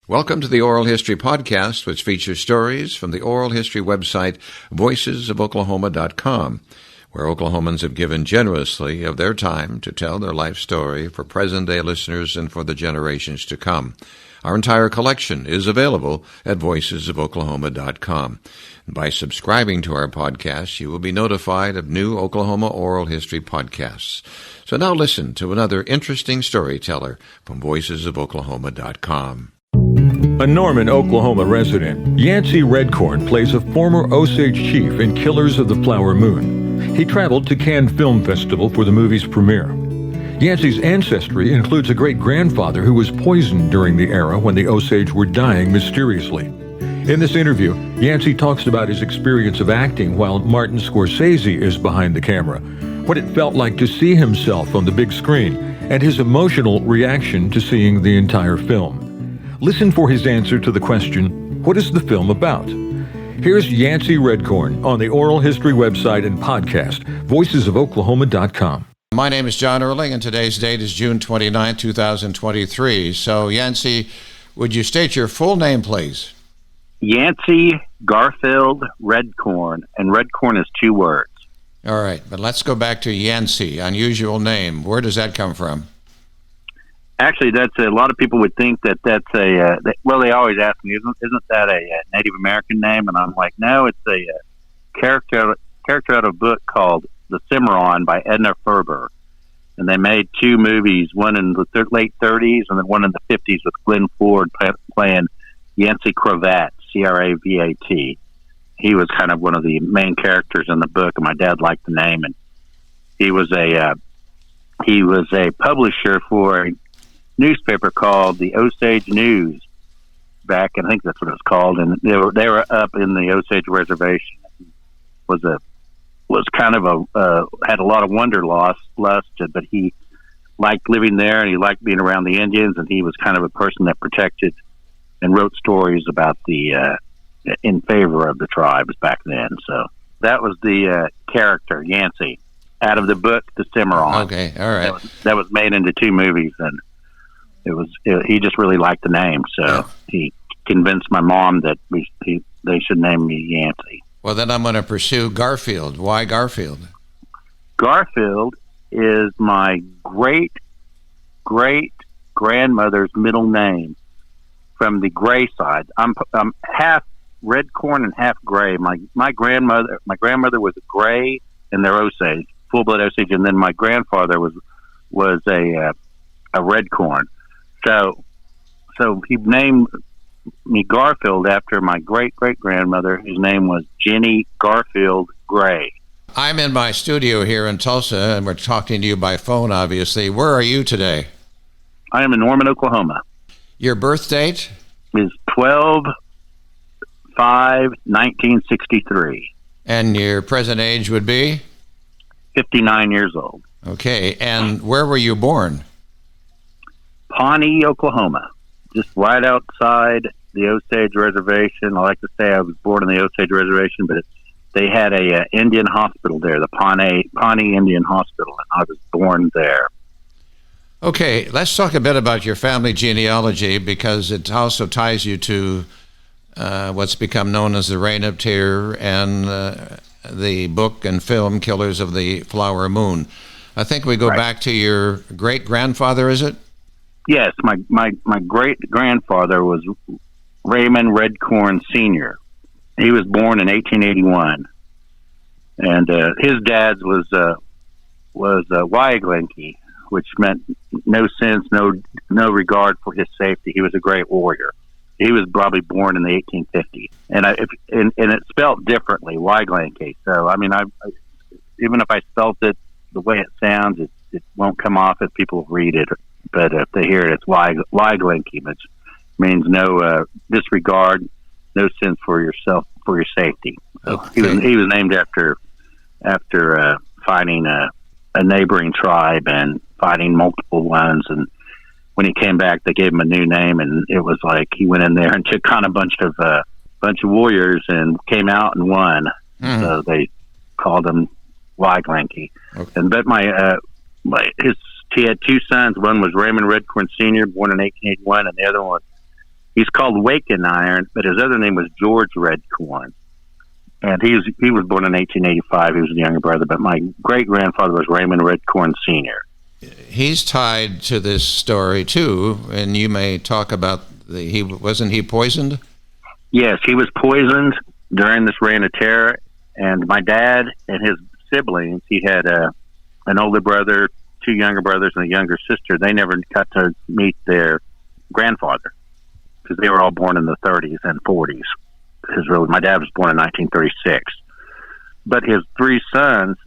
Welcome to the Oral History Podcast, which features stories from the oral history website voicesofoklahoma.com, where Oklahomans have given generously of their time to tell their life story for present-day listeners and for the generations to come. Our entire collection is available at voicesofoklahoma.com. By subscribing to our podcast, you will be notified of new Oklahoma oral history podcasts. So now listen to another interesting storyteller from voicesofoklahoma.com. A Norman, Oklahoma resident, Yancey Red Corn plays a former Osage chief in Killers of the Flower Moon. He traveled to Cannes Film Festival for the movie's premiere. Yancey's ancestry includes a great-grandfather who was poisoned during the era when the Osage were dying mysteriously. In this interview, Yancey talks about his experience of acting while Martin Scorsese is behind the camera, what it felt like to see himself on the big screen, and his emotional reaction to seeing the entire film. Listen for his answer to the question, what is the film about? Here's Yancey Red Corn on the Oral History website and podcast, voicesofoklahoma.com. My name is John Erling, and today's date is June 29, 2023. So, Yancey, would you state your full name, please? Yancey Garfield Red Corn, and Red Corn is two words. All right, but let's go back to Yancey, unusual name. Where does that come from? Actually, that's a lot of people would think that that's well, they always ask me, isn't that a Native American name? And I'm like, no, it's a character out of a book called The Cimarron by Edna Ferber. And they made two movies, one in the late 30s and then one in the 50s with Glenn Ford playing Yancey Cravat, C-R-A-V-A-T. He was kind of one of the main characters in the book, and my dad liked the name. And he was a publisher for a newspaper called the Osage News back, I think that's what it was called, and they were up in the Osage Reservation. Was kind of had a lot of wanderlust, but he liked living there and he liked being around the Indians, and he was kind of a person that protected and wrote stories about in favor of the tribes back then. So that was the character Yancey out of the book The Cimarron. Okay, all right. That was made into two movies, and he just really liked the name, so he convinced my mom that they should name me Yancey. Well, then I'm going to pursue Garfield. Why Garfield? Garfield is my great-great-grandmother's middle name from the Gray side. I'm half Red Corn and half Gray. My grandmother was a Gray, and they're Osage, full-blood Osage, and then my grandfather was a Red Corn. So he named me Garfield after my great-great-grandmother, whose name was Jenny Garfield Gray. I'm in my studio here in Tulsa, and we're talking to you by phone, obviously. Where are you today? I am in Norman, Oklahoma. Your birth date? Is 12/5/1963. And your present age would be? 59 years old. Okay, and where were you born? Pawnee, Oklahoma, just right outside the Osage Reservation. I like to say I was born in the Osage Reservation, but they had a Indian hospital there, the Pawnee Indian Hospital, and I was born there. Okay, let's talk a bit about your family genealogy, because it also ties you to what's become known as the Reign of Terror and the book and film Killers of the Flower Moon. I think we go back to your great-grandfather, is it? Yes, my great-grandfather was Raymond Red Corn Sr. He was born in 1881, and his dad's was Waiglenki, which meant no sense, no regard for his safety. He was a great warrior. He was probably born in the 1850s, and it's spelled differently, Waiglenki. So I mean, even if I spelt it the way it sounds, it won't come off if people read it. But if they hear it, it's Waiglenki, which means no disregard, no sense for yourself, for your safety. So okay. He was named after fighting a neighboring tribe and fighting multiple ones. And when he came back, they gave him a new name, and it was like he went in there and took on a bunch of warriors and came out and won. So they called him Waiglenki. Okay. And but he had two sons. One was Raymond Red Corn Sr., born in 1881, and the other one He's called Waken Iron, but his other name was George Red Corn. And he was born in 1885. He was the younger brother, but my great-grandfather was Raymond Red Corn Sr. He's tied to this story, too, and you may talk about, wasn't he poisoned? Yes, he was poisoned during this reign of terror, and my dad and his siblings, he had an older brother, 2 younger brothers, and a younger sister. They never got to meet their grandfather because they were all born in the 30s and 40s. My dad was born in 1936. But his 3 sons,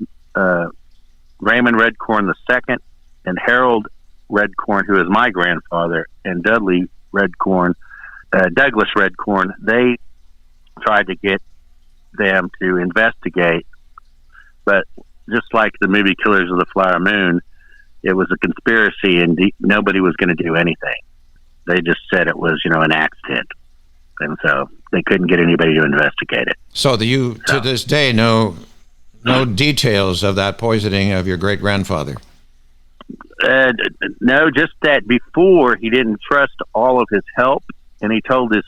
Raymond Red Corn II and Harold Red Corn, who is my grandfather, and Douglas Red Corn, they tried to get them to investigate. But just like the movie Killers of the Flower Moon, it was a conspiracy and nobody was going to do anything. They just said it was, an accident. And so they couldn't get anybody to investigate it. So to this day, no details of that poisoning of your great-grandfather? No, just that before he didn't trust all of his help, and he told his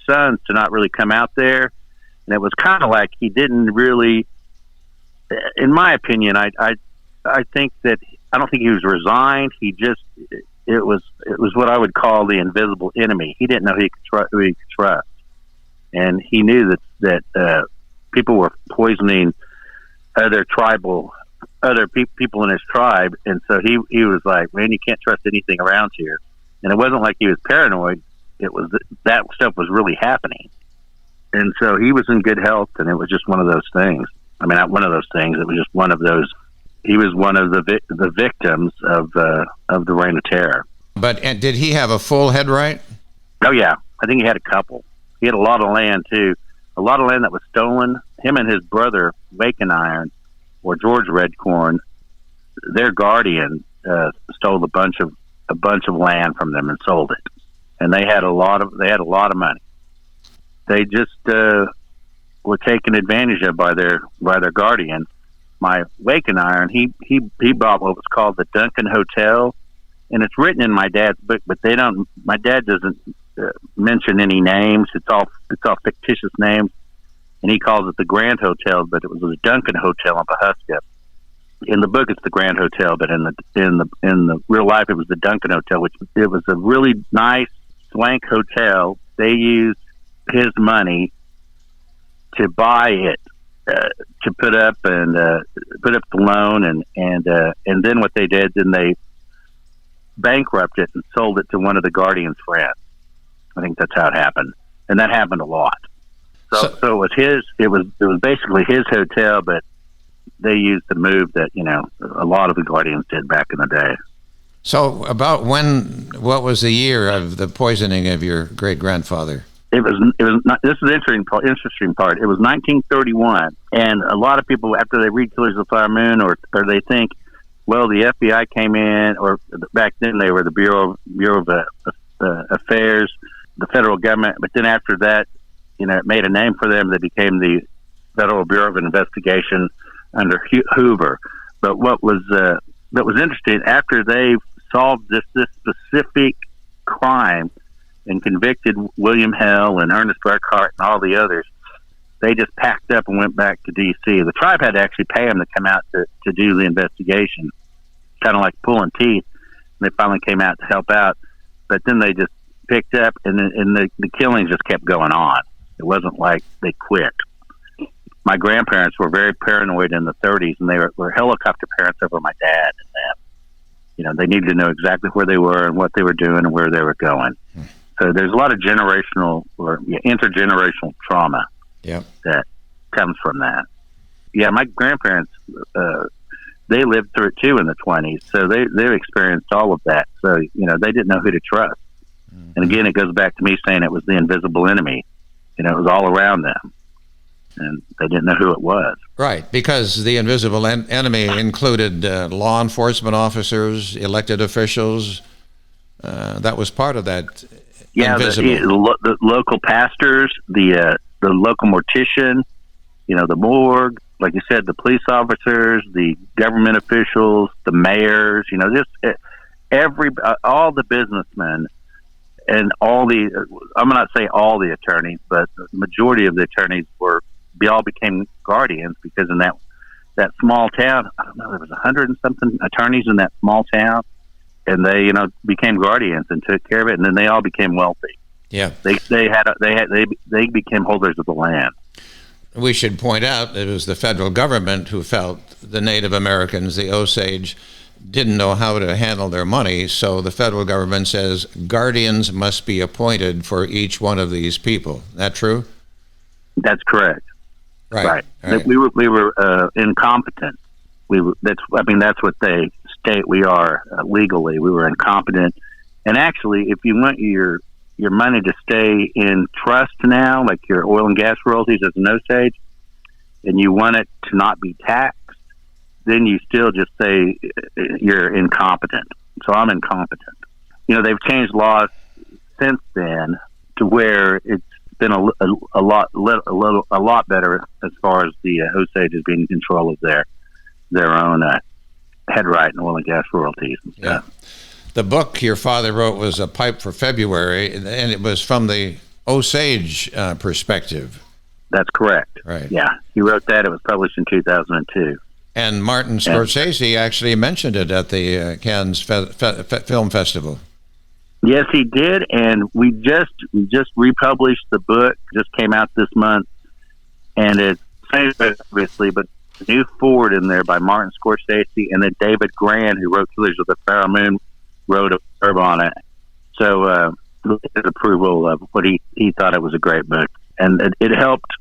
sons to not really come out there. And it was kind of like he didn't really, in my opinion, I think that, I don't think he was resigned. He just, it was what I would call the invisible enemy. He didn't know who he could trust. And he knew that people were poisoning other people in his tribe. And so he was like, man, you can't trust anything around here. And it wasn't like he was paranoid. It was that stuff was really happening. And so he was in good health, and it was just one of those things. I mean, not one of those things. It was just one of those. He was one of the victims of the Reign of Terror. But did he have a full head right? Oh, yeah. I think he had a couple. He had a lot of land, too. A lot of land that was stolen. Him and his brother, Waken Iron, or George Red Corn, their guardian stole a bunch of land from them and sold it. And they had a lot of money. They just were taken advantage of by their guardian. My Waken Iron, he bought what was called the Duncan Hotel, and it's written in my dad's book, but my dad doesn't mention any names. It's all fictitious names, and he calls it the Grand Hotel, but it was the Duncan Hotel in Pawhuska. In the book, it's the Grand Hotel, but in the real life, it was the Duncan Hotel, which it was a really nice, swank hotel. They used his money to buy it, to put up the loan, and then what they did, then they bankrupted it and sold it to one of the guardian's friends. I think that's how it happened, and that happened a lot. So it was his. It was basically his hotel, but they used the move that a lot of the guardians did back in the day. So about what was the year of the poisoning of your great-grandfather? It was not, this is the interesting part. It was 1931, and a lot of people, after they read Killers of the Flower Moon, or they think, well, the FBI came in, or back then they were the Bureau of Affairs, the federal government. But then after that, it made a name for them. They became the Federal Bureau of Investigation under Hoover. But what was interesting, after they solved this specific crime and convicted William Hell and Ernest Burkhart and all the others, they just packed up and went back to D.C. The tribe had to actually pay them to come out to do the investigation, kind of like pulling teeth. And they finally came out to help out, but then they just picked up, and the killings just kept going on. It wasn't like they quit. My grandparents were very paranoid in the 30s, and they were helicopter parents over my dad and them. They needed to know exactly where they were and what they were doing and where they were going. So there's a lot of generational or intergenerational trauma that comes from that. Yeah, my grandparents, they lived through it too in the 20s, so they experienced all of that. So, they didn't know who to trust. Mm-hmm. And again, it goes back to me saying it was the invisible enemy. It was all around them, and they didn't know who it was. Right, because the invisible enemy included law enforcement officers, elected officials. That was part of that. Yeah, the local pastors, the local mortician, the morgue, like you said, the police officers, the government officials, the mayors, just all the businessmen. and all the, I'm not say all the attorneys, but the majority of the attorneys all became guardians, because in that small town, I don't know, there was 100 and something attorneys in that small town, and they, became guardians and took care of it, and then they all became wealthy. Yeah, they became holders of the land. We should point out it was the federal government who felt the Native Americans, the Osage, didn't know how to handle their money, so the federal government says guardians must be appointed for each one of these people. That true? That's correct. Right. We were incompetent. That's what they state we are legally. We were incompetent. And actually, if you want your money to stay in trust now, like your oil and gas royalties as an Osage, and you want it to not be taxed, then you still just say you're incompetent. So I'm incompetent. They've changed laws since then to where it's been a lot better as far as the Osages being in control of their own head right and oil and gas royalties and stuff. Yeah. The book your father wrote was A Pipe for February, and it was from the Osage perspective. That's correct. Right. Yeah, he wrote that. It was published in 2002. And Martin Scorsese actually mentioned it at the Cannes Film Festival. Yes, he did, and we just republished the book. Just came out this month, and it's same obviously, but a new forward in there by Martin Scorsese, and then David Gran, who wrote Killers of the Flower Moon, wrote a blurb on it. So his approval of what he thought it was a great book, and it helped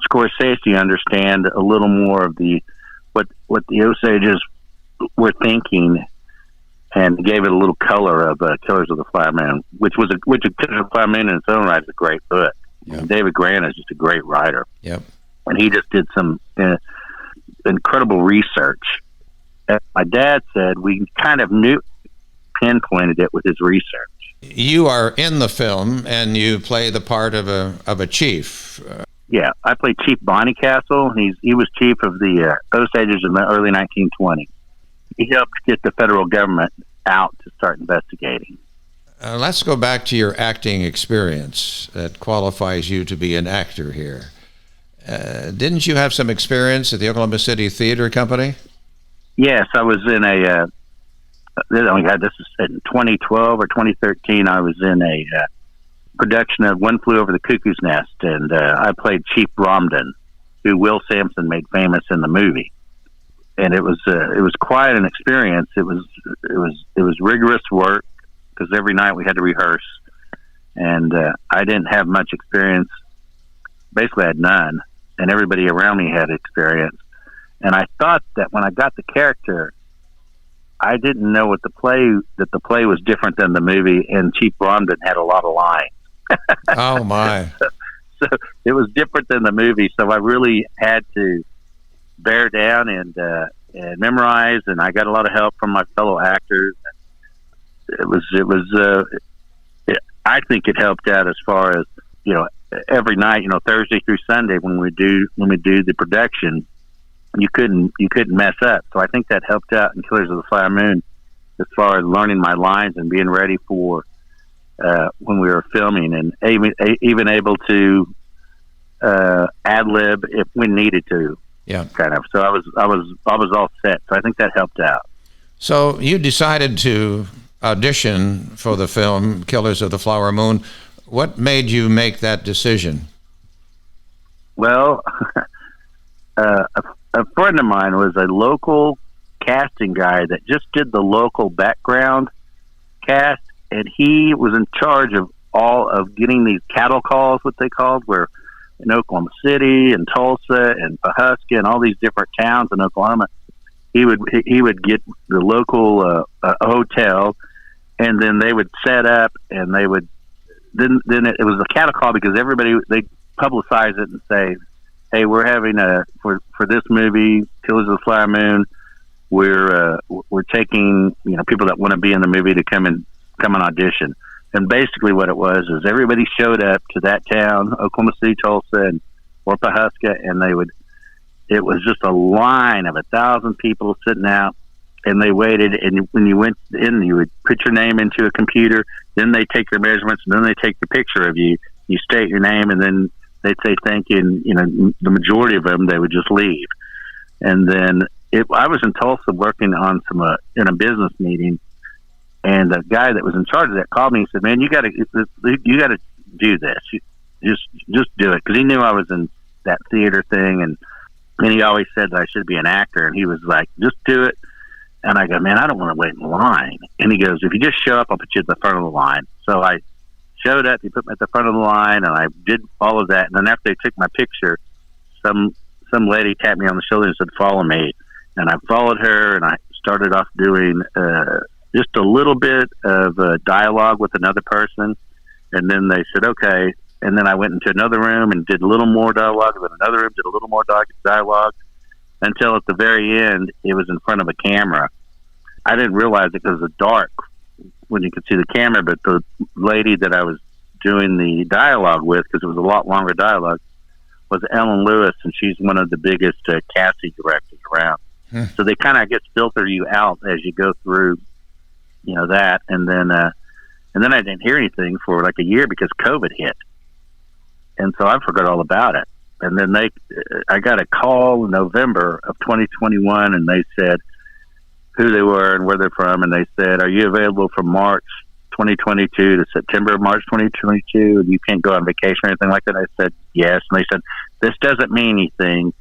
Scorsese understand a little more of what the Osages were thinking, and gave it a little color of Killers of the Flower Moon, which Killers of the Flower Moon in its own right is a great book. Yeah. David Gran is just a great writer. Yep. And he just did some incredible research. My dad said we kind of pinpointed it with his research. You are in the film, and you play the part of a chief. Yeah, I played Chief Bonnicastle. He was chief of the Osages in the early 1920s. He helped get the federal government out to start investigating. Let's go back to your acting experience that qualifies you to be an actor here. Didn't you have some experience at the Oklahoma City Theater Company? Yes, I was in this is in 2012 or 2013. I was in a production of One Flew Over the Cuckoo's Nest, and I played Chief Bromden, who Will Sampson made famous in the movie. And it was quite an experience. It was rigorous work, because every night we had to rehearse, and I didn't have much experience. Basically, I had none, and everybody around me had experience. And I thought that when I got the character, I didn't know that the play was different than the movie, and Chief Bromden had a lot of lines. Oh my! So it was different than the movie. So I really had to bear down and memorize, and I got a lot of help from my fellow actors. I think it helped out as far as, every night, Thursday through Sunday when we do the production, you couldn't mess up. So I think that helped out in Killers of the Flower Moon as far as learning my lines and being ready for when we were filming, and even able to ad-lib if we needed to. Yeah, kind of. So I was all set. So I think that helped out. So you decided to audition for the film Killers of the Flower Moon. What made you make that decision? Well, a friend of mine was a local casting guy that just did the local background cast, and he was in charge of all of getting these cattle calls, what they called, where in Oklahoma City and Tulsa and Pawhuska and all these different towns in Oklahoma, he would get the local hotel, and then they would set up, and they would then it was a cattle call, because they publicize it and say, hey, we're having for this movie Killers of the Flower Moon, we're taking people that want to be in the movie to come and audition. And basically what it was is everybody showed up to that town, Oklahoma City, Tulsa, or Pawhuska, and it was just a line of 1,000 people sitting out, and they waited. And when you went in, you would put your name into a computer. Then they take your measurements, and then they take the picture of you. You state your name, and then they'd say thank you. And the majority of them, they would just leave. And then I was in Tulsa working on in a business meeting, and the guy that was in charge of that called me and said, "Man, you got to do this. Just do it," because he knew I was in that theater thing, and he always said that I should be an actor, and he was like, "Just do it." And I go, "Man, I don't want to wait in line." And he goes, "If you just show up, I'll put you at the front of the line." So I showed up. He put me at the front of the line, and I did all of that. And then after they took my picture, some lady tapped me on the shoulder and said, "Follow me." And I followed her, and I started off doing just a little bit of dialogue with another person. And then they said, "Okay." And then I went into another room and did a little more dialogue, and then another room did a little more dialogue, until at the very end, it was in front of a camera. I didn't realize it because it was dark when you could see the camera, but the lady that I was doing the dialogue with, because it was a lot longer dialogue, was Ellen Lewis, and she's one of the biggest casting directors around. So they kind of, I guess, filter you out as you go through, that. And then I didn't hear anything for like a year because COVID hit. And so I forgot all about it. And then I got a call in November of 2021, and they said who they were and where they're from. And they said, "Are you available from March 2022 to September of March 2022? And you can't go on vacation or anything like that?" I said, "Yes." And they said, "This doesn't mean anything.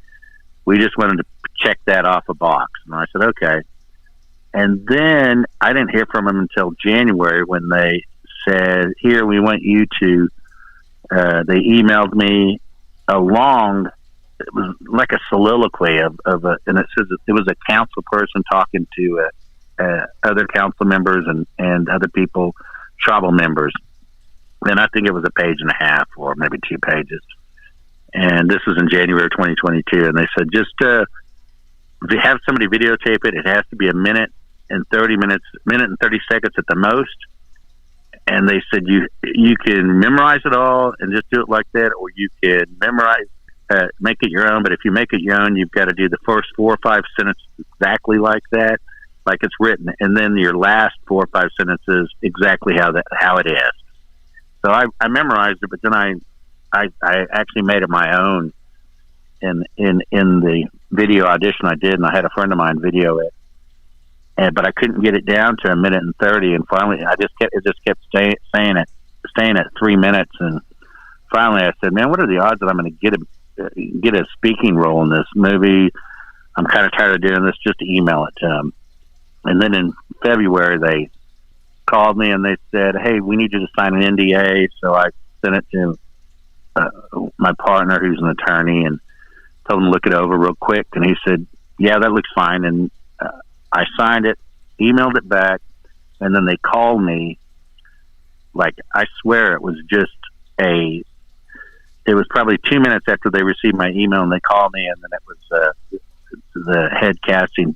We just wanted to check that off a box." And I said, "Okay." And then I didn't hear from them until January, when they said, "Here, we want you to," they emailed me it was like a soliloquy and it says it was a council person talking to other council members and other people, tribal members. And I think it was a page and a half or maybe 2 pages. And this was in January of 2022. And they said, just have somebody videotape it. It has to be a minute and 30 seconds at the most. And they said, you can memorize it all and just do it like that, or you can make it your own. But if you make it your own, you've got to do the first 4 or 5 sentences exactly like that, like it's written, and then your last 4 or 5 sentences exactly how it is. So I memorized it, but then I actually made it my own in the video audition I did, and I had a friend of mine video it. But I couldn't get it down to a minute and 30, and finally it just kept staying at 3 minutes. And finally, I said, "Man, what are the odds that I'm going to get a speaking role in this movie? I'm kind of tired of doing this. Just email it to them." And then in February, they called me and they said, "Hey, we need you to sign an NDA." So I sent it to my partner, who's an attorney, and told him to look it over real quick. And he said, "Yeah, that looks fine." And I signed it, emailed it back, and then they called me. Like, I swear it was it was probably 2 minutes after they received my email, and they called me, and then it was the head casting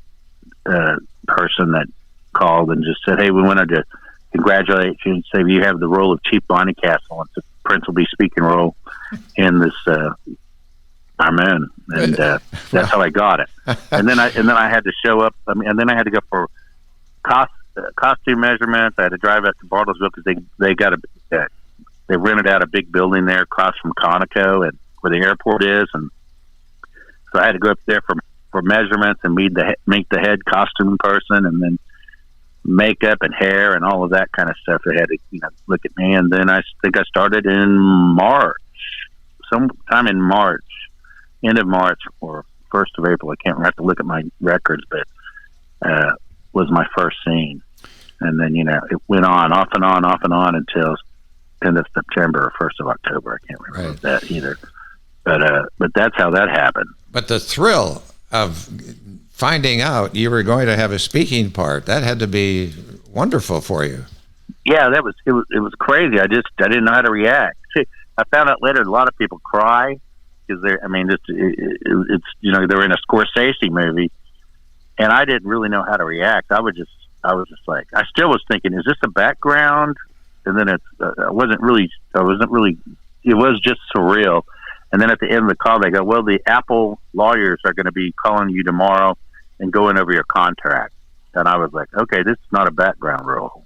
person that called and just said, "Hey, we wanted to congratulate you and say you have the role of Chief Bonnicastle. It's a principal speaking role in this Moon." And that's how I got it. And then I had to show up. And then I had to go for costume measurements. I had to drive out to Bartlesville because they rented out a big building there across from Conoco and where the airport is, and so I had to go up there for measurements and meet the head costume person, and then makeup and hair and all of that kind of stuff. They had to look at me, and then I think I started in March, sometime in March. End of March or 1st of April. I can't remember. I have to look at my records, but was my first scene. And then, it went on, off and on until end of September or 1st of October. I can't remember that either. But that's how that happened. But the thrill of finding out you were going to have a speaking part, that had to be wonderful for you. Yeah, it was crazy. I didn't know how to react. I found out later a lot of people cry. Because they're in a Scorsese movie, and I didn't really know how to react. I was just like, I still was thinking, is this a background? And then it wasn't really. It was just surreal. And then at the end of the call, they go, "Well, the Apple lawyers are going to be calling you tomorrow and going over your contract." and I was like, okay, this is not a background role.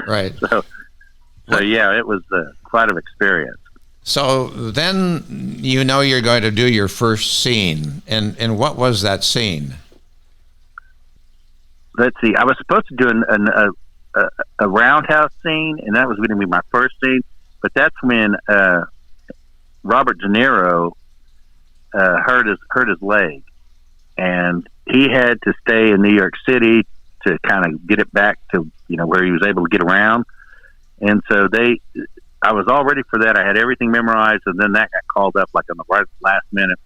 Right. So yeah, it was quite an experience. So then you're going to do your first scene, and what was that scene? Let's see. I was supposed to do a roundhouse scene, and that was going to be my first scene. But that's when Robert De Niro hurt his leg, and he had to stay in New York City to kind of get it back to where he was able to get around. And so I was all ready for that. I had everything memorized, and then that got called up like on the last minute.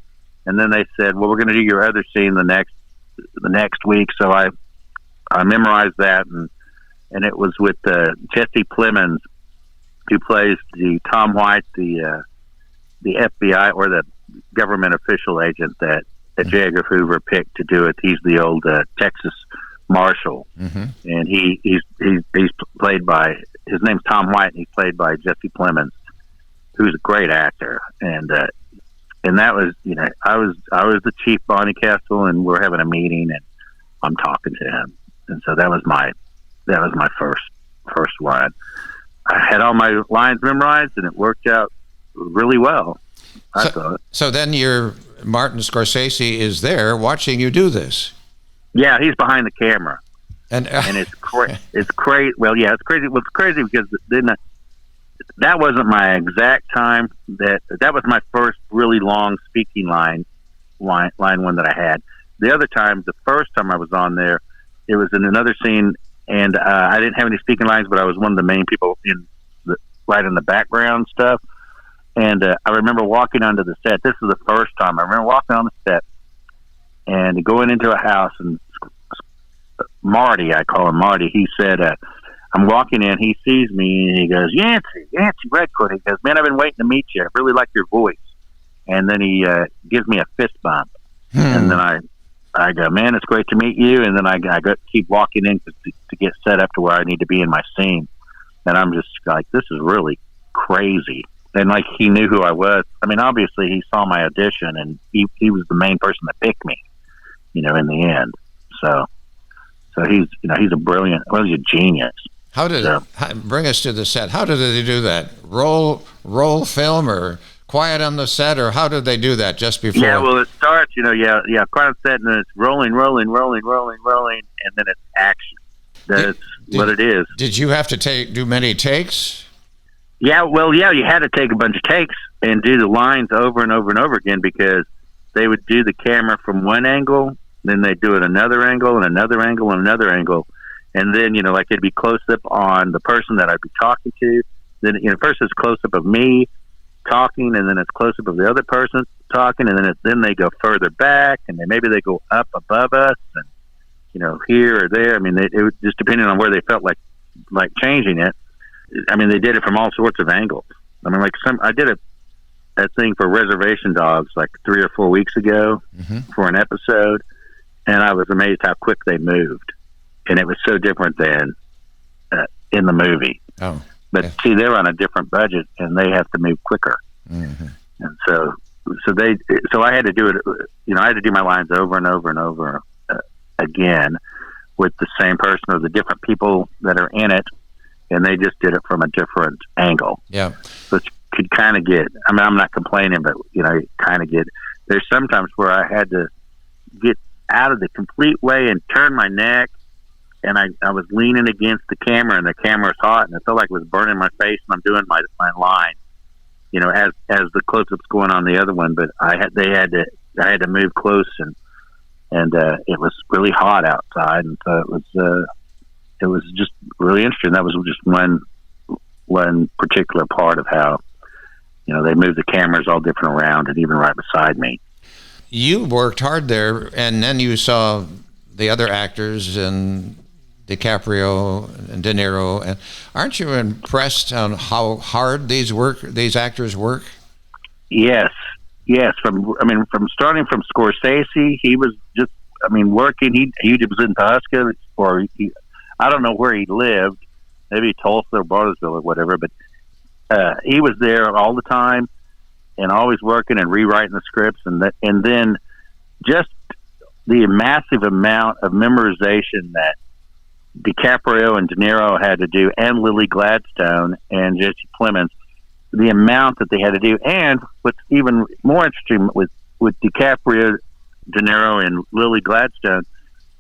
And then they said, "Well, we're going to do your other scene the next week." So I memorized that, and it was with Jesse Plemons, who plays the Tom White, the FBI or the government official agent that J. Edgar Hoover picked to do it. He's the old Texas Marshal, and he's played by, his name's Tom White, and he's played by Jesse Plemons, who's a great actor. And that was, I was the Chief Bonnicastle, and we're having a meeting, and I'm talking to him, and so that was my first line. I had all my lines memorized, and it worked out really well, I thought. So then Martin Scorsese is there watching you do this. Yeah, he's behind the camera, and it's it's crazy. Well, yeah, it's crazy. Well, it's crazy because that wasn't my exact time. That was my first really long speaking line one that I had. The other time, the first time I was on there, it was in another scene, and I didn't have any speaking lines, but I was one of the main people right in the background stuff. And I remember walking onto the set. This is the first time. I remember walking on the set and going into a house, and Marty, I call him Marty, he said, I'm walking in, he sees me, and he goes, Yancey Red Corn. He goes, man, I've been waiting to meet you. I really like your voice. And then he gives me a fist bump. And then I go, man, it's great to meet you. And then I keep walking in to get set up to where I need to be in my scene. And I'm just like, this is really crazy. And like, he knew who I was. I mean, obviously he saw my audition, and he was the main person that picked me, in the end. So he's a brilliant, he's a genius. Bring us to the set. How did they do that? Roll film, or quiet on the set, or how did they do that just before? Yeah, well, it starts, quiet on set, and then it's rolling, and then it's action. That's what it is. Did you have to do many takes? Yeah, you had to take a bunch of takes and do the lines over and over and over again, because they would do the camera from one angle, then they'd do it another angle and another angle and another angle. And then, like, it'd be close up on the person that I'd be talking to. Then, first it's close up of me talking, and then it's close up of the other person talking, and then they go further back, and then maybe they go up above us, and, here or there. I mean, it was just depending on where they felt like changing it. I mean, they did it from all sorts of angles. I mean, I did a thing for Reservation Dogs like 3 or 4 weeks ago for an episode, and I was amazed how quick they moved, and it was so different than in the movie. Oh, but see, they're on a different budget, and they have to move quicker, and so I had to do it. I had to do my lines over and over and over again with the same person or the different people that are in it. And they just did it from a different angle. Yeah. So you could kind of get, I mean, I'm not complaining, but, you kind of get, there's sometimes where I had to get out of the complete way and turn my neck, and I was leaning against the camera, and the camera's hot, and it felt like it was burning my face, and I'm doing my line, as the close-up's going on the other one, but I had to move close, and it was really hot outside, and so it was just really interesting. That was just one particular part of how, they moved the cameras all different around, and even right beside me. You worked hard there, and then you saw the other actors, and DiCaprio and De Niro. And aren't you impressed on how hard these actors work? Yes. From starting from Scorsese, he was just, working. He was in Tosca, or I don't know where he lived, maybe Tulsa or Bartlesville or whatever, but he was there all the time and always working and rewriting the scripts, and then just the massive amount of memorization that DiCaprio and De Niro had to do, and Lily Gladstone and Jesse Plemons, the amount that they had to do. And what's even more interesting with DiCaprio, De Niro, and Lily Gladstone,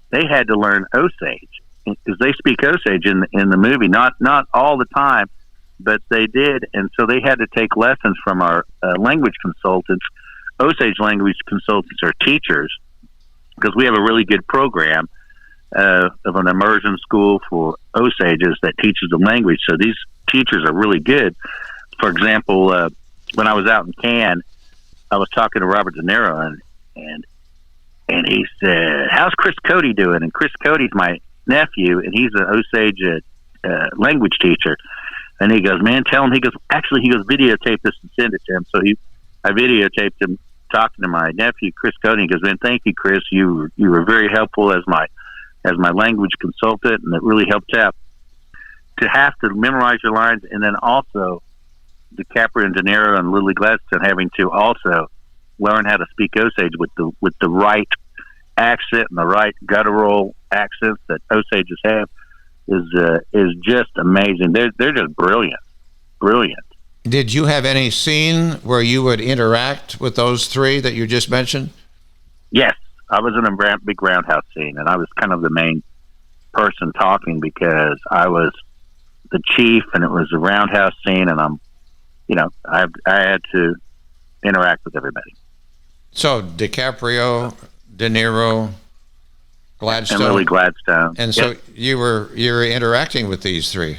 they had to learn Osage, because they speak Osage in the movie. Not all the time, but they did. And so they had to take lessons from our language consultants. Osage language consultants are teachers, because we have a really good program of an immersion school for Osages that teaches the language. So these teachers are really good. For example, when I was out in Cannes, I was talking to Robert De Niro, and he said, "How's Chris Cody doing?" And Chris Cody's my nephew, and he's an Osage language teacher. And he goes, "Man, tell him." He goes, "Videotape this and send it to him." So I videotaped him talking to my nephew, Chris Cody. He goes, "Man, thank you, Chris. You were very helpful as my language consultant, and it really helped out." To have to memorize your lines, and then also DiCaprio and De Niro and Lily Gladstone having to also learn how to speak Osage with the right accent and the right guttural accents that Osages have is just amazing. They're just brilliant. Did you have any scene where you would interact with those three that you just mentioned? Yes, I was in a big roundhouse scene, and I was kind of the main person talking, because I was the chief, and it was a roundhouse scene, and I had to interact with everybody. So DiCaprio, De Niro, Gladstone, and Lily Gladstone, and so you were interacting with these three.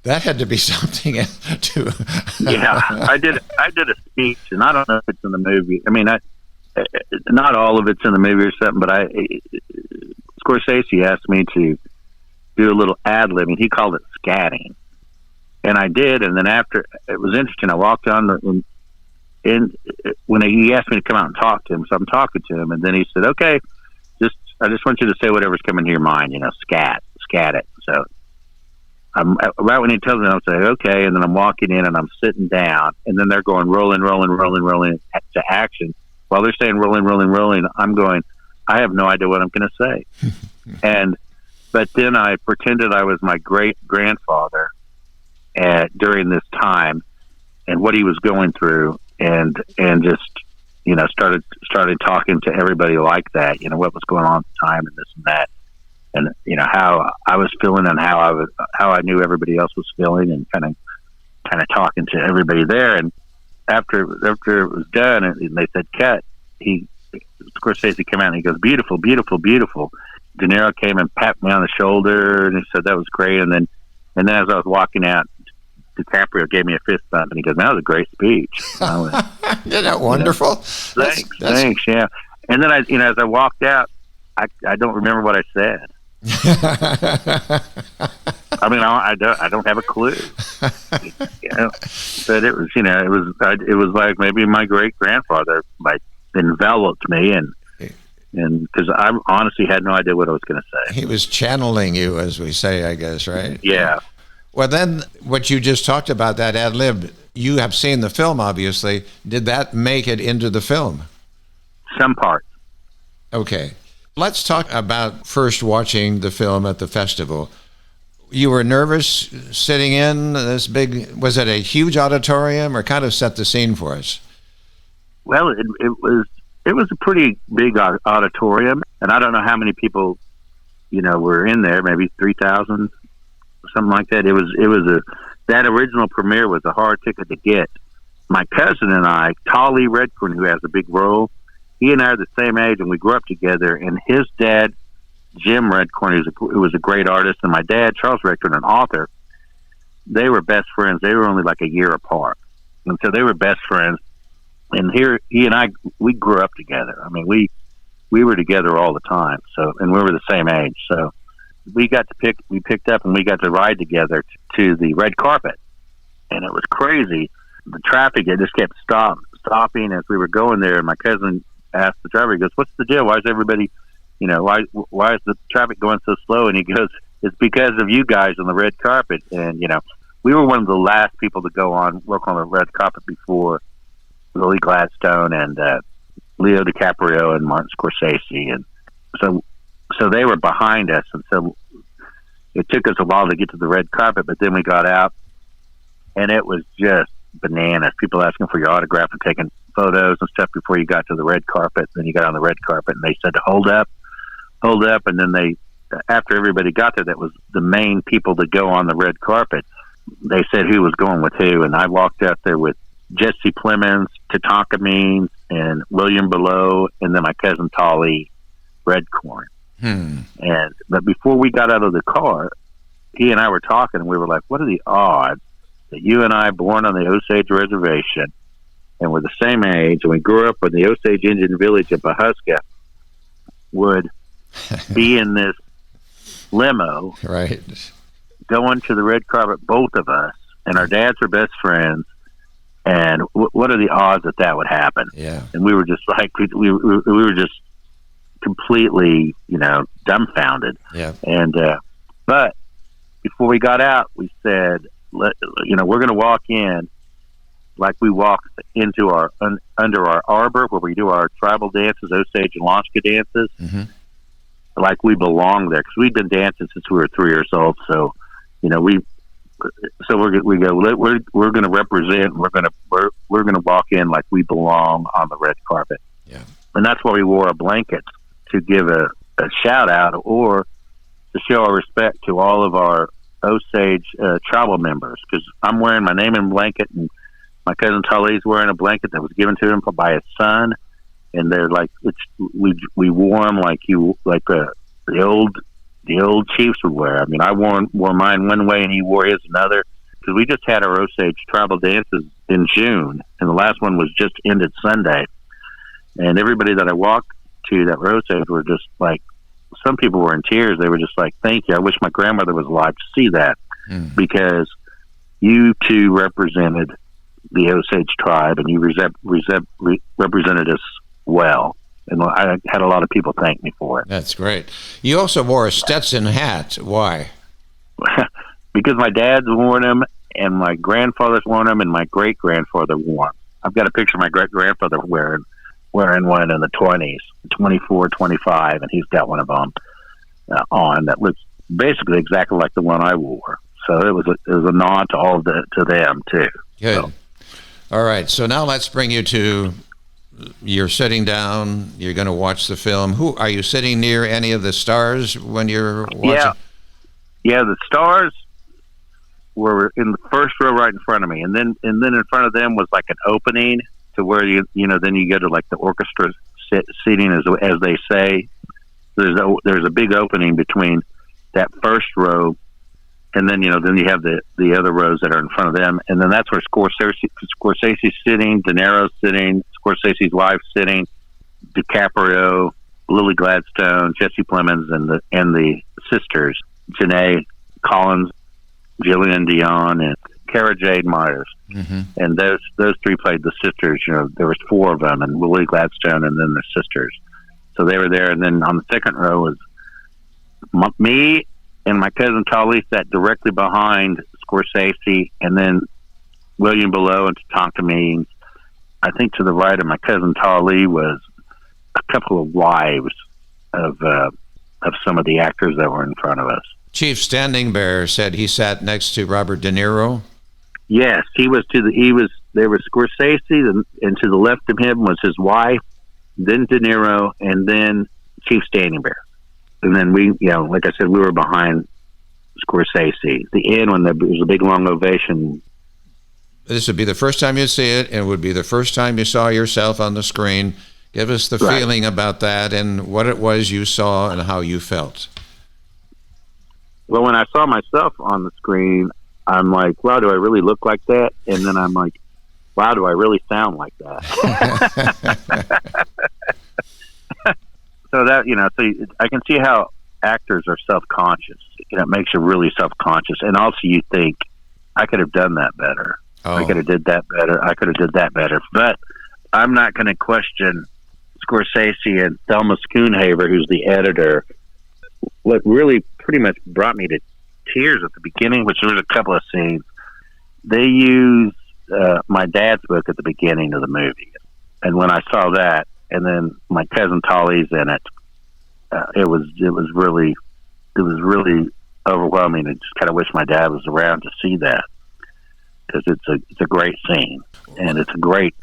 That had to be something to. Yeah, I did a speech, and I don't know if it's in the movie. I mean, not all of it's in the movie or something, but Scorsese asked me to do a little ad-lib, and he called it scatting. And I did, and then after, it was interesting. I walked on, and when he asked me to come out and talk to him, so I'm talking to him, and then he said, "Okay, I just want you to say whatever's coming to your mind, scat it." So right when he tells me, I'll say, "Okay," and then I'm walking in, and I'm sitting down, and then they're going rolling to action. While they're saying rolling, I'm going, I have no idea what I'm going to say. But then I pretended I was my great-grandfather during this time, and what he was going through, and just started talking to everybody like that, what was going on at the time, and this and that, and how I was feeling, and how I knew everybody else was feeling, and kind of talking to everybody there. And after it was done, and they said cut, Scorsese came out and he goes, "Beautiful, beautiful, beautiful." De Niro came and patted me on the shoulder, and he said that was great. And then as I was walking out, DiCaprio gave me a fist bump, and he goes, "That was a great speech." Isn't that wonderful? Thanks, yeah. And then as I walked out, I don't remember what I said. I mean, I don't have a clue. But it was, it was like maybe my great grandfather enveloped me, and because I honestly had no idea what I was going to say. He was channeling you, as we say, I guess, right? Yeah. Well, then what you just talked about, that ad lib, you have seen the film, obviously. Did that make it into the film? Some parts. Okay. Let's talk about first watching the film at the festival. You were nervous sitting in this big, was it a huge auditorium, or kind of set the scene for us? Well, it was a pretty big auditorium, and I don't know how many people, were in there, maybe 3,000, something like that. It was that original premiere was a hard ticket to get. My cousin and I, Yancey Red Corn, who has a big role, he and I are the same age, and we grew up together. And his dad, Jim Red Corn, who was a great artist, and my dad, Charles Red Corn, an author, they were best friends. They were only like a year apart, and so they were best friends. And he and I, we grew up together. I mean, we were together all the time. So, and we were the same age. So we picked up, and we got to ride together to the red carpet, and it was crazy. The traffic, it just kept stopping as we were going there. And my cousin asked the driver, he goes, "What's the deal? Why is everybody, why is the traffic going so slow?" And he goes, "It's because of you guys on the red carpet." And, we were one of the last people to work on the red carpet before Lily Gladstone and Leo DiCaprio and Martin Scorsese. And so they were behind us, and so it took us a while to get to the red carpet. But then we got out, and it was just bananas. People asking for your autograph and taking photos and stuff before you got to the red carpet. Then you got on the red carpet, and they said, hold up, and then they, after everybody got there, that was the main people to go on the red carpet. They said who was going with who, and I walked out there with Jesse Plemons, Tatanka Means, and William Below, and then my cousin Tolly Red Corn. But before we got out of the car, he and I were talking, and we were like, what are the odds that you and I, born on the Osage Reservation, and we're the same age, and we grew up in the Osage Indian Village of Pahuska, would be in this limo, right, going to the red carpet, both of us, and our dads are best friends, and what are the odds that that would happen? Yeah. And we were just like, we were just completely, dumbfounded. Yeah. And but before we got out, we said, we're going to walk in like we walk into our under our arbor where we do our tribal dances, Osage and Lashka dances, like we belong there, because we've been dancing since we were 3 years old. So, we're going to represent. We're going to walk in like we belong on the red carpet. Yeah. And that's why we wore a blanket, to give a shout out or to show our respect to all of our Osage tribal members, because I'm wearing my name in blanket, and my cousin Tully's wearing a blanket that was given to him by his son, and they're like, we wore them like the old chiefs would wear. I mean, I wore mine one way and he wore his another, because we just had our Osage tribal dances in June, and the last one was just ended Sunday, and everybody that I walked to that were Osage were just like, some people were in tears. They were just like, thank you. I wish my grandmother was alive to see that, because you two represented the Osage tribe, and you represented us well. And I had a lot of people thank me for it. That's great. You also wore a Stetson hat. Why? Because my dad's worn them, and my grandfather's worn them, and my great-grandfather wore them. I've got a picture of my great-grandfather wearing one in the 20s, 24, 25, and he's got one of them on that looks basically exactly like the one I wore. So it was a nod to them too. Good. So. All right. So now let's bring you to, you're sitting down, you're going to watch the film. Who are you sitting near? Any of the stars when you're watching? Yeah. The stars were in the first row right in front of me, and then in front of them was like an opening to where then you go to like the orchestra seating, as they say. There's a big opening between that first row, and then you have the other rows that are in front of them, and then that's where Scorsese's sitting, De Niro's sitting, Scorsese's wife sitting, DiCaprio, Lily Gladstone, Jesse Plemons, and the sisters, Janae Collins, Jillian Dion, and Cara Jade Myers. And those three played the sisters. There was four of them, and Lily Gladstone, and then the sisters. So they were there. And then on the second row was me and my cousin Tolly sat directly behind Scorsese, and then William Below and Tatanka Means. I think to the right of my cousin Tolly was a couple of wives of some of the actors that were in front of us. Chief Standing Bear said he sat next to Robert De Niro. Yes, there was Scorsese, and to the left of him was his wife, then De Niro, and then Chief Standing Bear. And then we, like I said, we were behind Scorsese. At the end, when there was a big long ovation. This would be the first time you see it, and it would be the first time you saw yourself on the screen. Give us the feeling about that and what it was you saw and how you felt. Well, when I saw myself on the screen, I'm like, wow, do I really look like that? And then I'm like, wow, do I really sound like that? So that, so I can see how actors are self-conscious. It makes you really self-conscious. And also you think, I could have done that better. Oh. I could have did that better. I could have did that better. But I'm not going to question Scorsese and Thelma Schoonhaver, who's the editor. What really pretty much brought me to tears at the beginning, which there was a couple of scenes, they used my dad's book at the beginning of the movie. And when I saw that, and then my cousin Tolly's in it, it was really overwhelming. I just kind of wish my dad was around to see that, because it's a great scene, and it's a great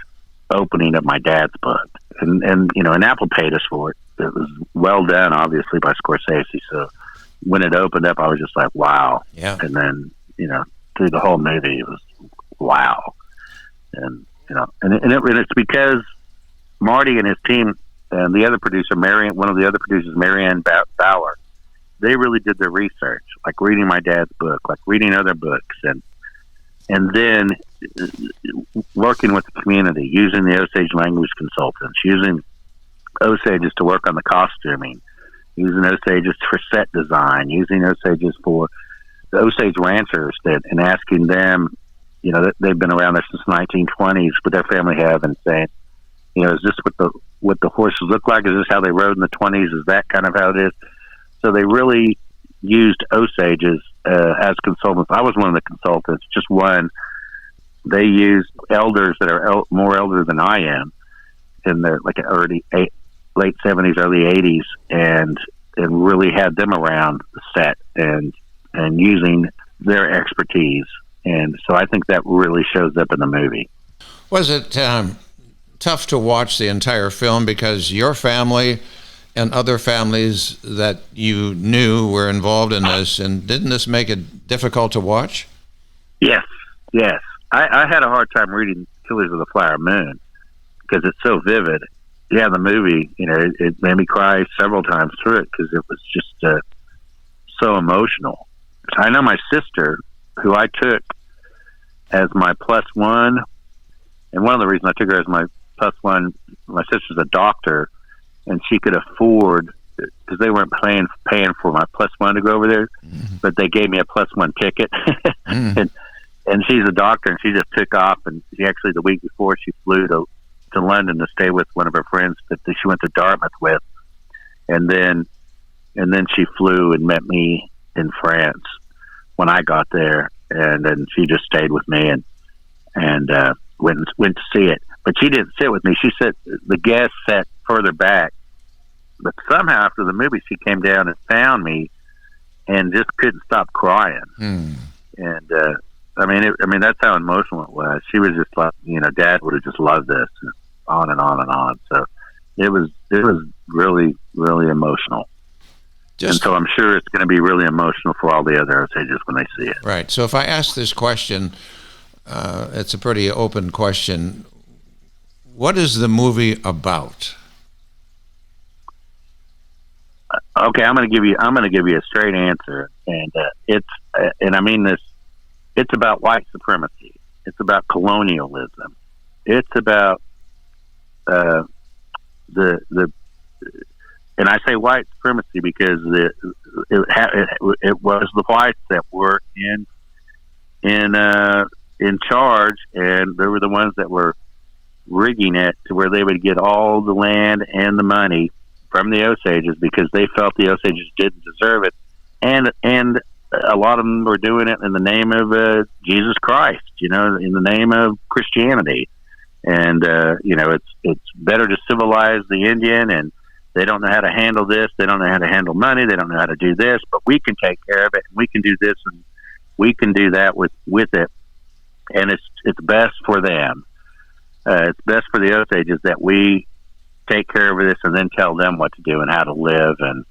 opening of my dad's book. And you know, and Apple paid us for it. It was well done, obviously, by Scorsese. So when it opened up, I was just like, wow. Yeah. And then, you know, through the whole movie, it was wow. And, you know, and it's because Marty and his team and the other producer, one of the other producers, Marianne Bauer, they really did their research, like reading my dad's book, like reading other books, and then working with the community, using the Osage language consultants, using Osages to work on the costuming, using Osages for set design, using Osages for the Osage ranchers and asking them, you know, they've been around there since the 1920s, but their family have, and saying, you know, is this what the horses look like? Is this how they rode in the 20s? Is that kind of how it is? So they really used Osages as consultants. I was one of the consultants, just one. They used elders that are more elder than I am, in their like late 70s, early 80s, and really had them around the set and using their expertise. And so I think that really shows up in the movie. Was it tough to watch the entire film because your family and other families that you knew were involved in this, and didn't this make it difficult to watch? Yes. I had a hard time reading Killers of the Flower Moon because it's so vivid. Yeah, the movie, you know, it made me cry several times through it because it was just so emotional. I know my sister, who I took as my plus one, and one of the reasons I took her as my plus one, my sister's a doctor, and she could afford, because they weren't paying for my plus one to go over there, but they gave me a plus one ticket. And she's a doctor, and she just took off, and she actually, the week before, she flew to London to stay with one of her friends that she went to Dartmouth with, and then she flew and met me in France when I got there, and then she just stayed with me and went to see it. But she didn't sit with me. She sat, the guest sat further back, but somehow after the movie, she came down and found me, and just couldn't stop crying. And I mean, that's how emotional it was. She was just like, you know, Dad would have just loved this, and on and on and on. So it was really, really emotional. And so I'm sure it's going to be really emotional for all the other Osages when they see it. Right. So if I ask this question, it's a pretty open question. What is the movie about? Okay, I'm going to give you a straight answer, and and I mean this. It's about white supremacy. It's about colonialism. It's about and I say white supremacy because it was the whites that were in charge, and they were the ones that were rigging it to where they would get all the land and the money from the Osages because they felt the Osages didn't deserve it, and a lot of them were doing it in the name of Jesus Christ, you know, in the name of Christianity. And, you know, it's better to civilize the Indian, and they don't know how to handle this. They don't know how to handle money. They don't know how to do this, but we can take care of it, and we can do this, and we can do that with it. And it's best for them. It's best for the Osages that we take care of this and then tell them what to do and how to live. And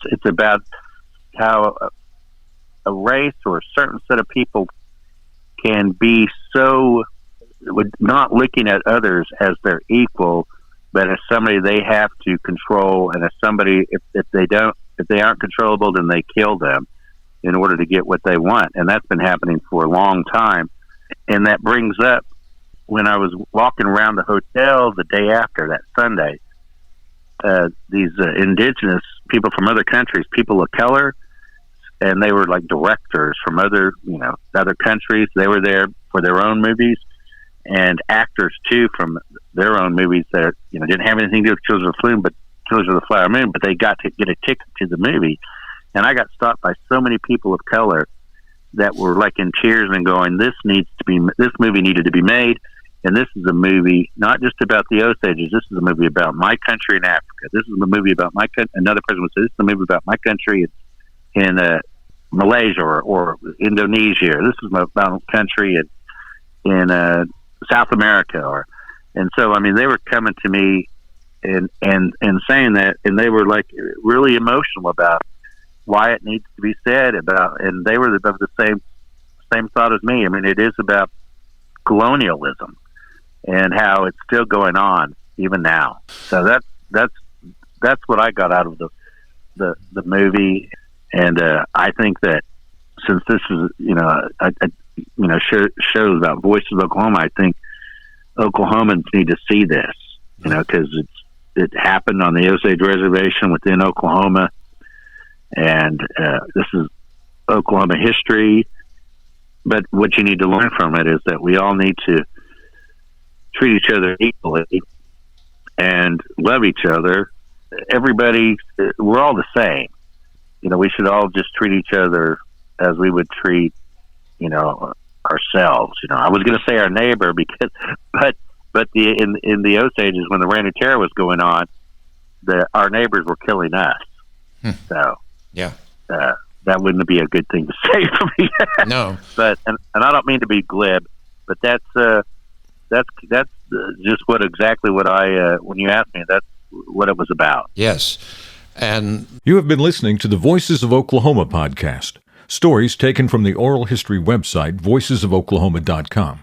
it's about how a race or a certain set of people can be so not looking at others as their equal, but as somebody they have to control, and as somebody if they aren't controllable, then they kill them in order to get what they want. And that's been happening for a long time. And that brings up when I was walking around the hotel the day after that Sunday. These indigenous people from other countries, people of color, and they were like directors from other countries. They were there for their own movies, and actors too from their own movies that didn't have anything to do with Killers of the Flower Moon, but they got to get a ticket to the movie. And I got stopped by so many people of color that were like in tears and going, "This movie needed to be made." And this is a movie not just about the Osages. This is a movie about my country in Africa. This is a movie about my country. Another person would say, this is a movie about my country in Malaysia or Indonesia. This is about country in South America. And so, I mean, they were coming to me and saying that, and they were like really emotional about why it needs to be said about, and they were of the same thought as me. I mean, it is about colonialism and how it's still going on even now. So that's what I got out of the movie, and I think that since this is shows about Voices of Oklahoma, I think Oklahomans need to see this, because it happened on the Osage Reservation within Oklahoma, and this is Oklahoma history. But what you need to learn from it is that we all need to treat each other equally and love each other. Everybody, we're all the same. We should all just treat each other as we would treat, ourselves. I was going to say our neighbor but in the Osages, when the Reign of Terror was going on, our neighbors were killing us. So yeah, that wouldn't be a good thing to say for me. No, but and I don't mean to be glib, but that's just exactly what I when you asked me, that's what it was about. Yes. And you have been listening to the Voices of Oklahoma podcast, stories taken from the oral history website, voicesofoklahoma.com.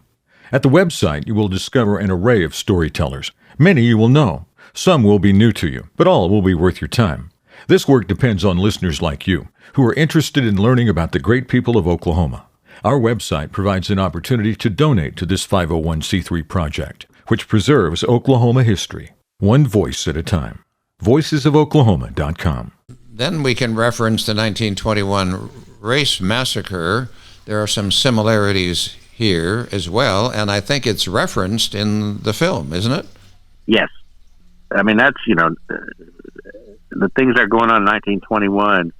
At the website, you will discover an array of storytellers. Many you will know. Some will be new to you, but all will be worth your time. This work depends on listeners like you, who are interested in learning about the great people of Oklahoma. Our website provides an opportunity to donate to this 501c3 project, which preserves Oklahoma history, one voice at a time. voicesofoklahoma.com. then we can reference the 1921 race massacre. There are some similarities here as well, and I think it's referenced in the film, isn't it? Yes. I mean, that's, the things that are going on in 1921,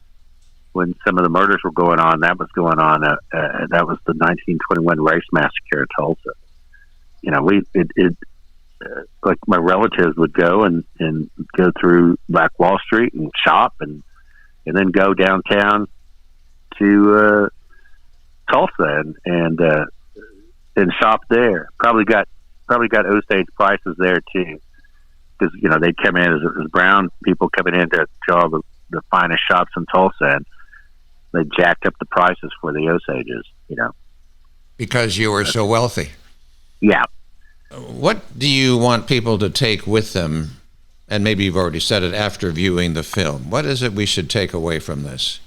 when some of the murders were going on, that was going on. That was the 1921 race massacre in Tulsa. Like my relatives would go and go through Black Wall Street and shop and then go downtown to Tulsa and shop there. Probably got Osage prices there too, because they'd come in as brown people coming in to all the finest shops in Tulsa, and they jacked up the prices for the Osages. Because you were so wealthy. Yeah. What do you want people to take with them? And maybe you've already said it after viewing the film. What is it we should take away from this?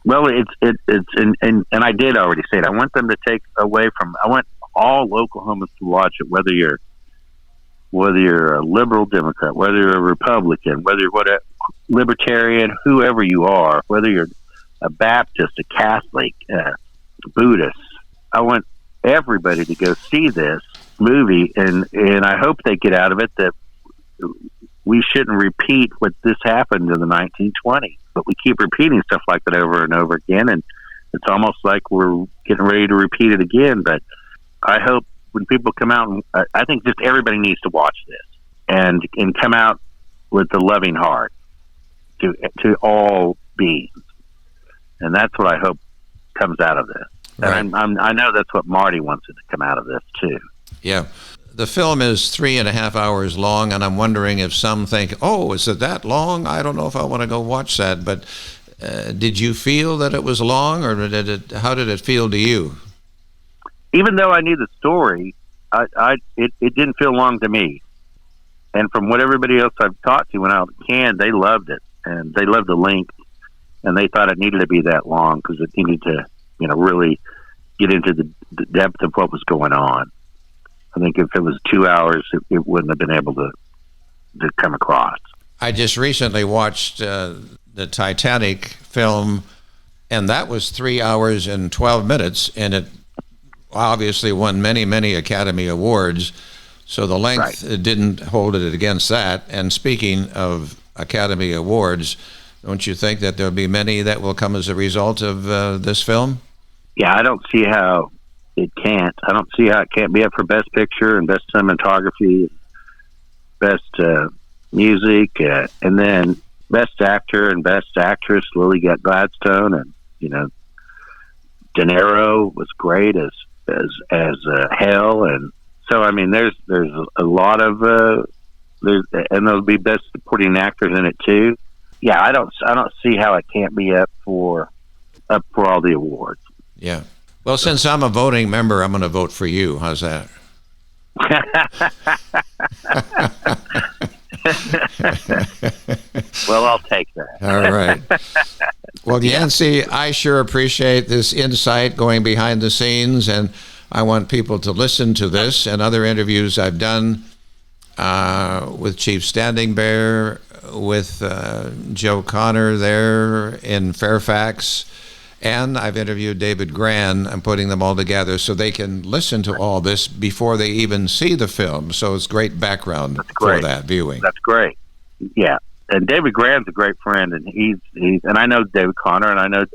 Well, and I did already say it. I want them to take away from. I want all Oklahomans to watch it, whether you're a liberal Democrat, whether you're a Republican, whether you're a libertarian, whoever you are, whether you're a Baptist, a Catholic, Buddhist. I want everybody to go see this movie, and I hope they get out of it that we shouldn't repeat what this happened in the 1920s, but we keep repeating stuff like that over and over again, and it's almost like we're getting ready to repeat it again. But I hope when people come out, and I think just everybody needs to watch this and come out with a loving heart to all beings, and that's what I hope comes out of this. Right. And I know that's what Marty wants it to come out of this too. Yeah. The film is 3.5 hours long, and I'm wondering if some think, oh, is it that long? I don't know if I want to go watch that. But did you feel that it was long, or how did it feel to you? Even though I knew the story, it didn't feel long to me. And from what everybody else I've talked to when I was a kid, they loved it, and they loved the length, and they thought it needed to be that long because it needed to, really get into the depth of what was going on. I think if it was 2 hours, it wouldn't have been able to come across. I just recently watched the Titanic film, and that was 3 hours and 12 minutes, and it obviously won many, many Academy Awards. So the length didn't hold it against that. And speaking of Academy Awards, don't you think that there'll be many that will come as a result of this film? Yeah, I don't see how it can't. I don't see how it can't be up for Best Picture and Best Cinematography, Best Music, and then Best Actor and Best Actress. Lily got Gladstone, and De Niro was great as Hell, and so I mean, there's a lot of and there'll be Best Supporting Actors in it too. Yeah, I don't see how it can't be up for all the awards. Yeah. Well, since I'm a voting member, I'm going to vote for you. How's that? Well, I'll take that. All right. Well, Yancey, I sure appreciate this insight going behind the scenes, and I want people to listen to this and other interviews I've done with Chief Standing Bear, with Joe Connor there in Fairfax, and I've interviewed David Gran. I'm putting them all together so they can listen to all this before they even see the film. So it's great background for that viewing. That's great. Yeah. And David Gran's a great friend, and he's and I know David Connor, and I know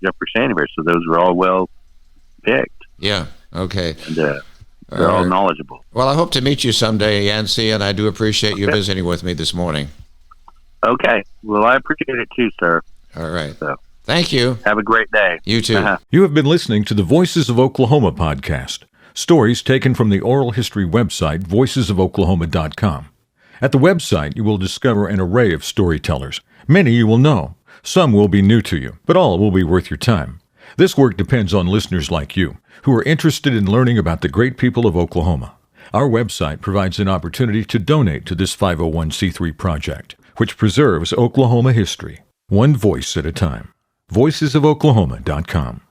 Jeffrey Standing Bear, so those were all well picked. Yeah. Okay. And they're all knowledgeable. Well, I hope to meet you someday, Yancey, and I do appreciate you visiting with me this morning. Okay. Well, I appreciate it too, sir. All right. So, thank you. have a great day. You too. You have been listening to the Voices of Oklahoma podcast. Stories taken from the oral history website, voicesofoklahoma.com. At the website, you will discover an array of storytellers. Many you will know. Some will be new to you, but all will be worth your time. This work depends on listeners like you, who are interested in learning about the great people of Oklahoma. Our website provides an opportunity to donate to this 501c3 project, which preserves Oklahoma history, one voice at a time. voicesofoklahoma.com.